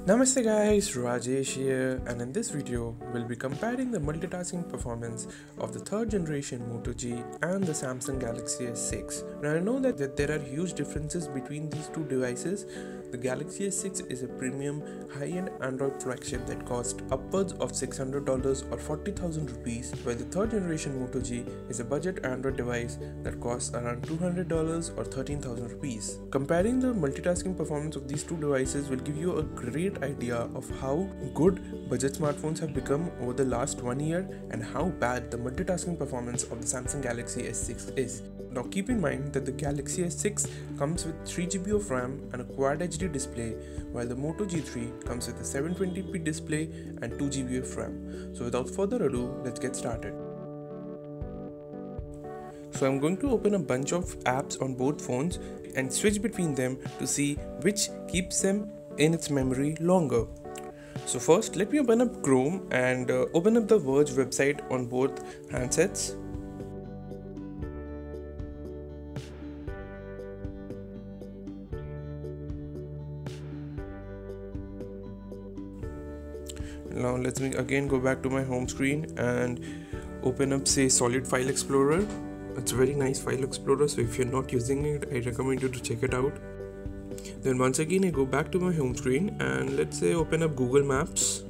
Namaste guys, Rajesh here, and in this video we'll be comparing the multitasking performance of the third generation Moto G and the Samsung Galaxy S6. Now I know that there are huge differences between these two devices. The Galaxy S6 is a premium high-end Android flagship that costs upwards of $600 or 40,000 rupees, while the third generation Moto G is a budget Android device that costs around $200 or 13,000 rupees. Comparing the multitasking performance of these two devices will give you a great idea of how good budget smartphones have become over the last 1 year and how bad the multitasking performance of the Samsung Galaxy S6 is. Now keep in mind that the Galaxy S6 comes with 3GB of RAM and a Quad HD display, while the Moto G3 comes with a 720p display and 2GB of RAM. So without further ado, let's get started. So I'm going to open a bunch of apps on both phones and switch between them to see which keeps them in its memory longer. So first, let me open up Chrome and open up the Verge website on both handsets. Now let me again go back to my home screen and open up, say, Solid File Explorer. It's a very nice file explorer, so if you're not using it, I recommend you to check it out. Then once again I go back to my home screen and let's say open up Google Maps.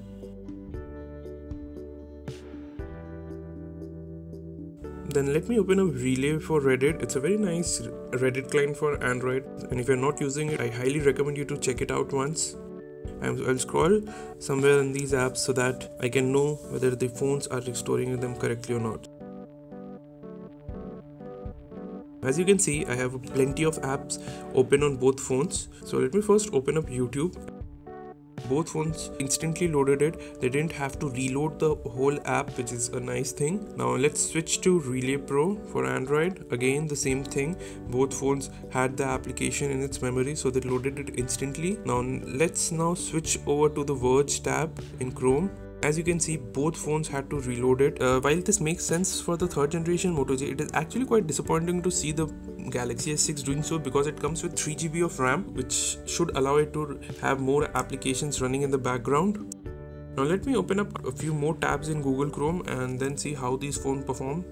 Then let me open up Relay for Reddit. It's a very nice Reddit client for Android, and if you're not using it, I highly recommend you to check it out once. I'll scroll somewhere in these apps so that I can know whether the phones are restoring them correctly or not. As you can see, I have plenty of apps open on both phones. So let me first open up YouTube. Both phones instantly loaded it. They didn't have to reload the whole app, which is a nice thing. Now let's switch to Relay Pro for Android. Again, the same thing. Both phones had the application in its memory, so they loaded it instantly. Now let's switch over to the Verge tab in Chrome. As you can see, both phones had to reload it. While this makes sense for the third generation Moto G, it is actually quite disappointing to see the Galaxy S6 doing so, because it comes with 3GB of RAM, which should allow it to have more applications running in the background. Now let me open up a few more tabs in Google Chrome and then see how these phones perform.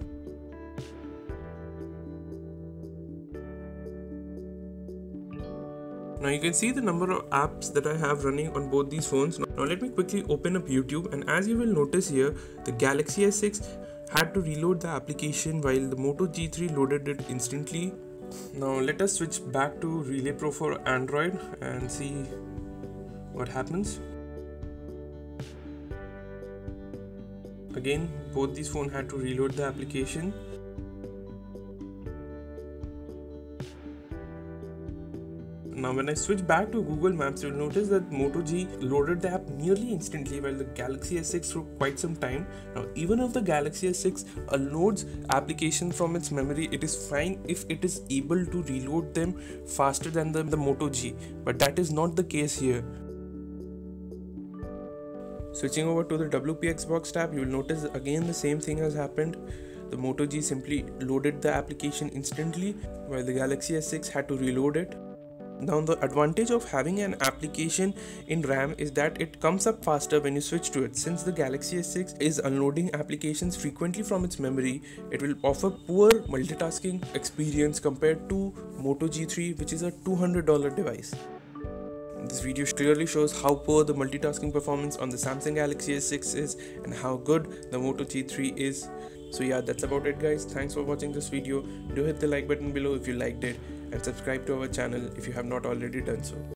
Now you can see the number of apps that I have running on both these phones. Now let me quickly open up YouTube, and as you will notice here, the Galaxy S6 had to reload the application while the Moto G3 loaded it instantly. Now let us switch back to Relay Pro for Android and see what happens. Again, both these phones had to reload the application. Now when I switch back to Google Maps, you'll notice that Moto G loaded the app nearly instantly, while the Galaxy S6 took quite some time. Now even if the Galaxy S6 unloads applications from its memory, it is fine if it is able to reload them faster than the Moto G, but that is not the case here. Switching over to the WP Xbox tab, you will notice again the same thing has happened. The Moto G simply loaded the application instantly, while the Galaxy S6 had to reload it. Now the advantage of having an application in RAM is that it comes up faster when you switch to it. Since the Galaxy S6 is unloading applications frequently from its memory, it will offer poor multitasking experience compared to Moto G3, which is a $200 device. This video clearly shows how poor the multitasking performance on the Samsung Galaxy S6 is and how good the Moto G3 is. So yeah, that's about it guys. Thanks for watching this video. Do hit the like button below if you liked it, and subscribe to our channel if you have not already done so.